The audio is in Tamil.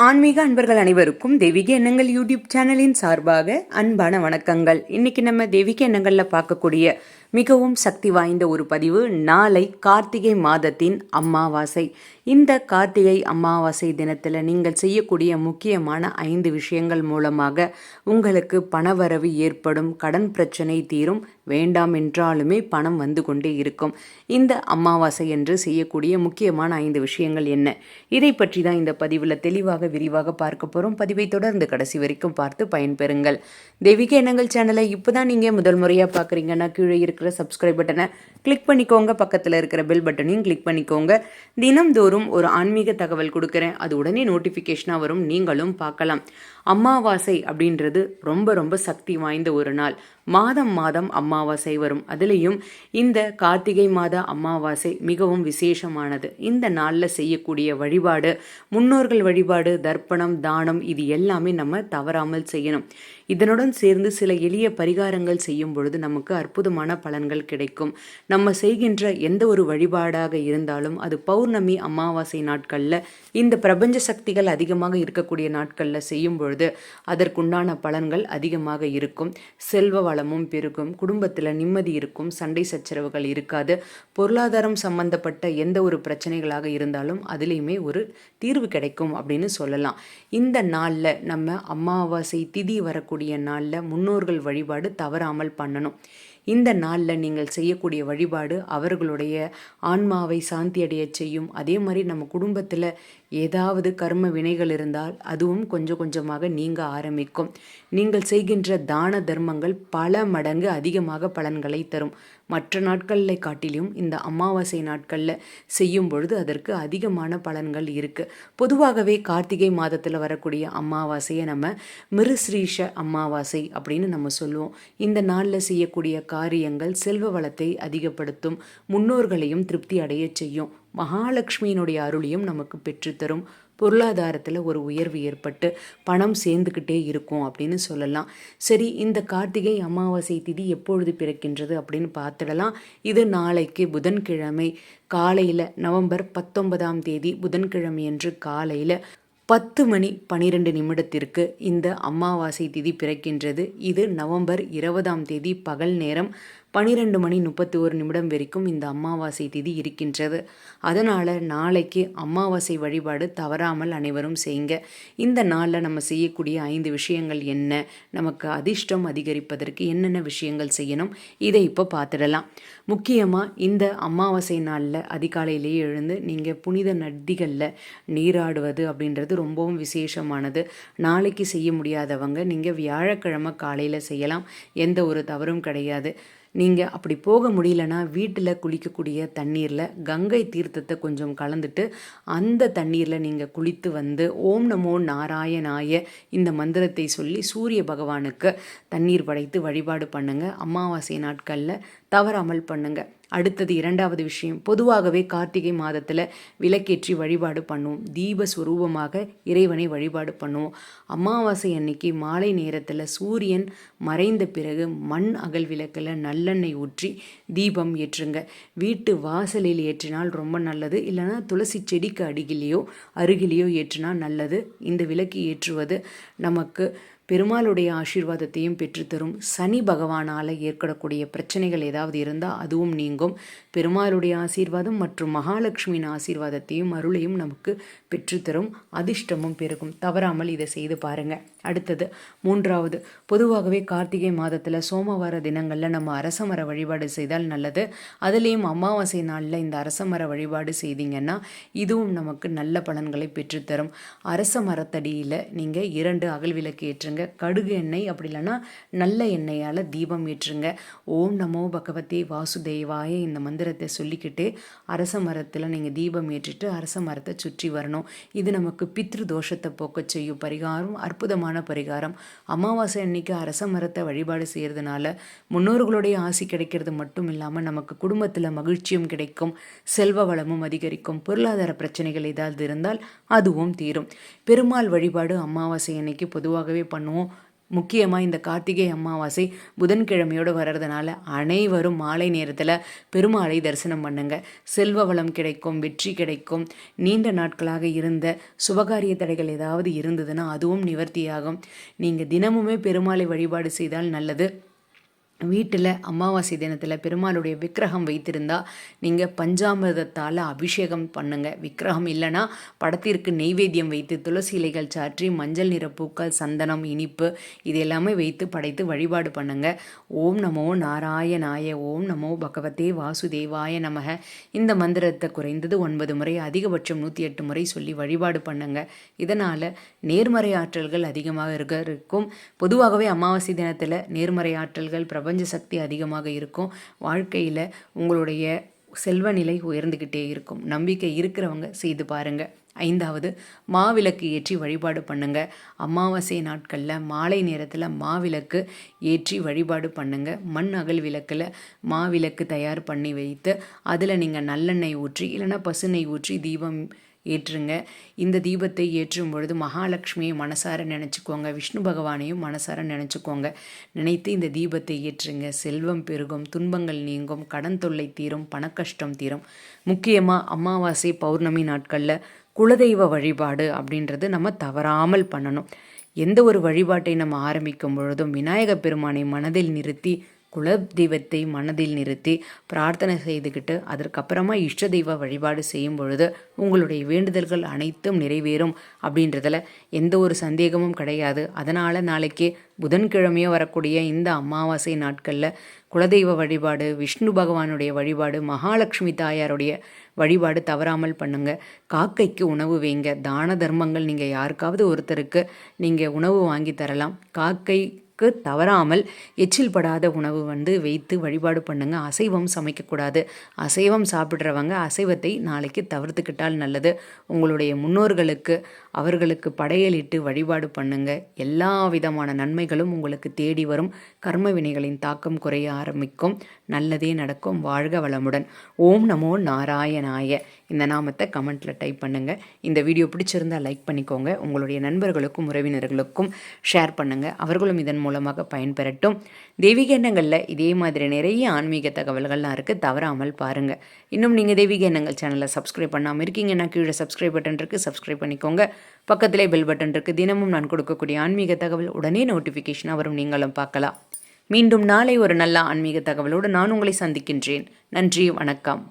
ஆன்மீக அன்பர்கள் அனைவருக்கும் தெய்வீக எண்ணங்கள் யூடியூப் சேனலின் சார்பாக அன்பான வணக்கங்கள். இன்னைக்கு நம்ம தெய்வீக எண்ணங்களில் பார்க்கக்கூடிய மிகவும் சக்தி வாய்ந்த ஒரு பதிவு. நாளை கார்த்திகை மாதத்தின் அமாவாசை. இந்த கார்த்திகை அமாவாசை தினத்தில் நீங்கள் செய்யக்கூடிய முக்கியமான 5 விஷயங்கள் மூலமாக உங்களுக்கு பணவரவு ஏற்படும், கடன் பிரச்சனை தீரும், வேண்டாம் என்றாலுமே பணம் வந்து கொண்டே இருக்கும். இந்த அமாவாசை என்று செய்யக்கூடிய முக்கியமான 5 விஷயங்கள் என்ன? இதை பற்றி தான் இந்த பதிவில் தெளிவாக விரிவாக பார்க்க போகிறோம். பதிவை தொடர்ந்து கடைசி வரைக்கும் பார்த்து பயன்பெறுங்கள். தெய்வீக எண்ணங்கள் சேனலை இப்போ தான் நீங்கள் முதல் முறையாக பார்க்குறீங்கன்னா கீழே இருக்கிற சப்ஸ்கிரைப் பட்டனை கிளிக் பண்ணிக்கோங்க. பக்கத்தில் இருக்கிற பெல் பட்டனையும் கிளிக் பண்ணிக்கோங்க. தினம்தோறும் ஒரு ஆன்மீக தகவல் கொடுக்குறேன், அது உடனே நோட்டிஃபிகேஷனாக வரும், நீங்களும் பார்க்கலாம். அமாவாசை அப்படின்றது ரொம்ப ரொம்ப சக்தி வாய்ந்த ஒரு நாள். மாதம் மாதம் அமாவாசை வரும். அதுலேயும் இந்த கார்த்திகை மாத அமாவாசை மிகவும் விசேஷமானது. இந்த நாளில் செய்யக்கூடிய வழிபாடு, முன்னோர்கள் வழிபாடு, தர்ப்பணம், தானம், இது எல்லாமே நம்ம தவறாமல் செய்யணும். இதனுடன் சேர்ந்து சில எளிய பரிகாரங்கள் செய்யும் பொழுது நமக்கு அற்புதமான பலன்கள் கிடைக்கும். நம்ம செய்கின்ற எந்த ஒரு வழிபாடாக இருந்தாலும் அது பௌர்ணமி அமாவாசை நாட்களில், இந்த பிரபஞ்ச சக்திகள் அதிகமாக இருக்கக்கூடிய நாட்களில் செய்யும் பொழுது அதற்குண்டான பலன்கள் அதிகமாக இருக்கும். செல்வ வளமும் பெருகும், குடும்பத்தில் நிம்மதி இருக்கும், சண்டை சச்சரவுகள் இருக்காது. பொருளாதாரம் சம்பந்தப்பட்ட எந்த ஒரு பிரச்சனைகளாக இருந்தாலும் அதுலேயுமே ஒரு தீர்வு கிடைக்கும் அப்படின்னு சொல்லலாம். இந்த நாளில் நம்ம அமாவாசை திதி வரக்கூடிய நாளில் முன்னோர்கள் வழிபாடு தவறாமல் பண்ணணும். இந்த நாளில் நீங்கள் செய்யக்கூடிய வழிபாடு அவர்களுடைய ஆன்மாவை சாந்தி அடைய செய்யும். அதே மாதிரி நம்ம குடும்பத்தில் ஏதாவது கர்ம வினைகள் இருந்தால் அதுவும் கொஞ்சம் கொஞ்சமாக நீங்க ஆரம்பிக்கும். நீங்கள் செய்கின்ற தான தர்மங்கள் பல மடங்கு அதிகமாக பலன்களை தரும். மற்ற நாட்களில் காட்டிலும் இந்த அமாவாசை நாட்களில் செய்யும் பொழுது அதற்கு அதிகமான பலன்கள் இருக்குது. பொதுவாகவே கார்த்திகை மாதத்தில் வரக்கூடிய அமாவாசையை நம்ம மிருஸ்ரீஷ அமாவாசை அப்படின்னு நம்ம சொல்லுவோம். இந்த நாளில் செய்யக்கூடிய காரியங்கள் செல்வ வளத்தை அதிகப்படுத்தும், முன்னோர்களையும் திருப்தி அடைய செய்யும், மகாலட்சுமியினுடைய அருளையும் நமக்கு பெற்றுத்தரும், பொருளாதாரத்தில் ஒரு உயர்வு ஏற்பட்டு பணம் சேர்ந்துக்கிட்டே இருக்கும் அப்படின்னு சொல்லலாம். சரி, இந்த கார்த்திகை அமாவாசை திதி எப்பொழுது பிறக்கின்றது அப்படின்னு பார்த்துடலாம். இது நாளைக்கு புதன்கிழமை காலையில் நவம்பர் 19ஆம் தேதி புதன்கிழமையன்று காலையில் 10:12 இந்த அமாவாசை திதி பிறக்கின்றது. இது நவம்பர் 20ஆம் தேதி பகல் நேரம் 12:31 வரைக்கும் இந்த அமாவாசை திதி இருக்கின்றது. அதனால் நாளைக்கு அமாவாசை வழிபாடு தவறாமல் அனைவரும் செய்யுங்க. இந்த நாளில் நம்ம செய்யக்கூடிய 5 விஷயங்கள் என்ன, நமக்கு அதிர்ஷ்டம் அதிகரிப்பதற்கு என்னென்ன விஷயங்கள் செய்யணும், இதை இப்போ பார்த்துடலாம். முக்கியமாக இந்த அமாவாசை நாளில் அதிகாலையிலேயே எழுந்து நீங்கள் புனித நதிகளில் நீராடுவது அப்படின்றது ரொம்பவும் விசேஷமானது. நாளைக்கு செய்ய முடியாதவங்க நீங்கள் வியாழக்கிழமை காலையில் செய்யலாம், எந்த ஒரு தவறும் கிடையாது. நீங்கள் அப்படி போக முடியலன்னா வீட்டில் குளிக்கக்கூடிய தண்ணீரில் கங்கை தீர்த்தத்தை கொஞ்சம் கலந்துட்டு அந்த தண்ணீரில் நீங்கள் குளித்து வந்து ஓம் நமோ நாராயணாய இந்த மந்திரத்தை சொல்லி சூரிய பகவானுக்கு தண்ணீர் படைத்து வழிபாடு பண்ணுங்கள். அமாவாசை நாட்களில் தவறாமல் பண்ணுங்கள். அடுத்தது 2வது விஷயம், பொதுவாகவே கார்த்திகை மாதத்தில் விளக்கேற்றி வழிபாடு பண்ணுவோம். தீபஸ்வரூபமாக இறைவனை வழிபாடு பண்ணுவோம். அமாவாசை அன்னைக்கு மாலை நேரத்தில் சூரியன் மறைந்த பிறகு மண் அகல் விளக்கில் நல்லெண்ணெய் ஊற்றி தீபம் ஏற்றுங்க. வீட்டு வாசலில் ஏற்றினால் ரொம்ப நல்லது, இல்லைனா துளசி செடிக்கு அருகிலேயோ ஏற்றினால் நல்லது. இந்த விளக்கு ஏற்றுவது நமக்கு பெருமாளுடைய ஆசீர்வாதத்தையும் பெற்றுத்தரும். சனி பகவானால் ஏற்படக்கூடிய பிரச்சனைகள் ஏதாவது இருந்தால் அதுவும் நீங்கும். பெருமாளுடைய ஆசீர்வாதம் மற்றும் மகாலட்சுமியின் ஆசீர்வாதத்தையும் அருளையும் நமக்கு பெற்றுத்தரும், அதிர்ஷ்டமும் பெருகும். தவறாமல் இதை செய்து பாருங்கள். அடுத்தது 3வது, பொதுவாகவே கார்த்திகை மாதத்தில் சோமவார தினங்களில் நம்ம அரசமர வழிபாடு செய்தால் நல்லது. அதுலேயும் அமாவாசை நாளில் இந்த அரசமர வழிபாடு செய்தீங்கன்னா இதுவும் நமக்கு நல்ல பலன்களை பெற்றுத்தரும். அரச மரத்தடியில் நீங்கள் 2 அகல் விளக்கு ஏற்றுங்க. கடுகு எண்ணெய் அப்படி இல்லைன்னா நல்ல எண்ணெயால் தீபம் ஏற்றுங்க. ஓம் நமோ பகவதே வாசுதேவாய இந்த மந்திரத்தை சொல்லிக்கிட்டு அரச மரத்தில் நீங்கள் தீபம் ஏற்றிட்டு அரச மரத்தை சுற்றி வரணும். இது நமக்கு பித்ரு தோஷத்தை போக்க செய்யும் பரிகாரம், அற்புதமான பரிகாரம். அமாவாசை அன்னைக்கு அரச மரத்தை வழிபாடு செய்கிறதுனால முன்னோர்களுடைய ஆசி கிடைக்கிறது மட்டும் இல்லாமல் நமக்கு குடும்பத்தில் மகிழ்ச்சியும் கிடைக்கும், செல்வ வளமும் அதிகரிக்கும், பொருளாதார பிரச்சனைகள் ஏதாவது இருந்தால் அதுவும் தீரும். பெருமாள் வழிபாடு அமாவாசை அன்னைக்கு பொதுவாகவே பண்ணுவோம். முக்கியமாக இந்த கார்த்திகை அமாவாசை புதன்கிழமையோடு வர்றதுனால அனைவரும் மாலை நேரத்தில் பெருமாளை தரிசனம் பண்ணுங்க. செல்வ வளம் கிடைக்கும், வெற்றி கிடைக்கும். நீண்ட நாட்களாக இருந்த சுபகாரிய தடைகள் ஏதாவது இருந்ததுன்னா அதுவும் நிவர்த்தியாகும். நீங்கள் தினமுமே பெருமாளை வழிபாடு செய்தால் நல்லது. வீட்டில் அமாவாசை தினத்தில் பெருமாளுடைய விக்கிரகம் வைத்திருந்தால் நீங்கள் பஞ்சாமிர்தத்தால் அபிஷேகம் பண்ணுங்கள். விக்கிரகம் இல்லைன்னா படத்திற்கு நெய்வேத்தியம் வைத்து துளசி இலைகள் சாற்றி மஞ்சள் நிற பூக்கள், சந்தனம், இனிப்பு இது எல்லாமே வைத்து படைத்து வழிபாடு பண்ணுங்கள். ஓம் நமோ நாராயணாய, ஓம் நமோ பகவதே வாசுதேவாய நமக. இந்த மந்திரத்தை குறைந்தது 9 முறை, அதிகபட்சம் 108 முறை சொல்லி வழிபாடு பண்ணுங்கள். இதனால் நேர்மறை ஆற்றல்கள் அதிகமாக இருக்கும். பொதுவாகவே அமாவாசை தினத்தில் நேர்மறை ஆற்றல்கள் பிரபஞ்ச சக்தி அதிகமாக இருக்கும். வாழ்க்கையில் உங்களுடைய செல்வ நிலை உயர்ந்துக்கிட்டே இருக்கும். நம்பிக்கை இருக்கிறவங்க செய்து பாருங்கள். 5வது, மாவிளக்கு ஏற்றி வழிபாடு பண்ணுங்க. அமாவாசை நாட்களில் மாலை நேரத்தில் மாவிளக்கு ஏற்றி வழிபாடு பண்ணுங்க. மண் அகல் விளக்கில் மாவிளக்கு தயார் பண்ணி வைத்து அதில் நீங்கள் நல்லெண்ணெய் ஊற்றி இல்லைன்னா பசுநெய் ஊற்றி தீபம் ஏற்றுங்க. இந்த தீபத்தை ஏற்றும் பொழுது மகாலட்சுமியை மனசார நினச்சிக்கோங்க, விஷ்ணு பகவானையும் மனசார நினச்சிக்கோங்க. நினைத்து இந்த தீபத்தை ஏற்றுங்க. செல்வம் பெருகும், துன்பங்கள் நீங்கும், கடன் தொல்லை தீரும், பணக்கஷ்டம் தீரும். முக்கியமாக அமாவாசை பௌர்ணமி நாட்களில் குலதெய்வ வழிபாடு அப்படின்றது நம்ம தவறாமல் பண்ணணும். எந்த ஒரு வழிபாட்டை நம்ம ஆரம்பிக்கும் பொழுதும் விநாயக பெருமானை மனதில் நிறுத்தி, குல தெய்வத்தை மனதில் நிறுத்தி பிரார்த்தனை செய்துக்கிட்டு அதற்கப்புறமா இஷ்ட தெய்வ வழிபாடு செய்யும் பொழுது உங்களுடைய வேண்டுதல்கள் அனைத்தும் நிறைவேறும் அப்படின்றதில் எந்த ஒரு சந்தேகமும் கிடையாது. அதனால் நாளைக்கு புதன்கிழமையோ வரக்கூடிய இந்த அமாவாசை நாட்களில் குலதெய்வ வழிபாடு, விஷ்ணு பகவானுடைய வழிபாடு, மகாலட்சுமி தாயாருடைய வழிபாடு தவறாமல் பண்ணுங்க. காக்கைக்கு உணவு வைங்க. தான தர்மங்கள் நீங்கள் யாருக்காவது ஒருத்தருக்கு நீங்கள் உணவு வாங்கி தரலாம். காக்கைக்கு தவறாமல் எச்சில் படாத உணவு வைத்து வழிபாடு பண்ணுங்க. அசைவம் சமைக்கக்கூடாது. அசைவம் சாப்பிட்றவங்க அசைவத்தை நாளைக்கு தவிர்த்துக்கிட்டால் நல்லது. உங்களுடைய முன்னோர்களுக்கு அவர்களுக்கு படையலிட்டு வழிபாடு பண்ணுங்க. எல்லா விதமான நன்மைகளும் உங்களுக்கு தேடி வரும். கர்ம வினைகளின் தாக்கம் குறைய ஆரம்பிக்கும். நல்லதே நடக்கும். வாழ்க வளமுடன். ஓம் நமோ நாராயணாய இந்த நாமத்தை கமெண்ட்டில் டைப் பண்ணுங்கள். இந்த வீடியோ பிடிச்சிருந்தால் லைக் பண்ணிக்கோங்க. உங்களுடைய நண்பர்களுக்கும் உறவினர்களுக்கும் ஷேர் பண்ணுங்கள். அவர்களும் இதன் மூலமாக பயன்பெறட்டும். தெய்வீக எண்ணங்களில் இதே மாதிரி நிறைய ஆன்மீக தகவல்கள்லாம் இருக்குது, தவறாமல் பாருங்கள். இன்னும் நீங்கள் தெய்வீக எண்ணங்கள் சேனலை சப்ஸ்கிரைப் பண்ணாமல் இருக்கீங்கன்னா கீழே சப்ஸ்கிரைப் பட்டன் இருக்குது, சப்ஸ்கிரைப் பண்ணிக்கோங்க. பக்கத்திலே பெல் பட்டன் இருக்குது. தினமும் நான் கொடுக்கக்கூடிய ஆன்மீக தகவல் உடனே நோட்டிஃபிகேஷனாக வரும், நீங்களும் பார்க்கலாம். மீண்டும் நாளை ஒரு நல்ல ஆன்மீக தகவலோடு நான் உங்களை சந்திக்கின்றேன். நன்றி, வணக்கம்.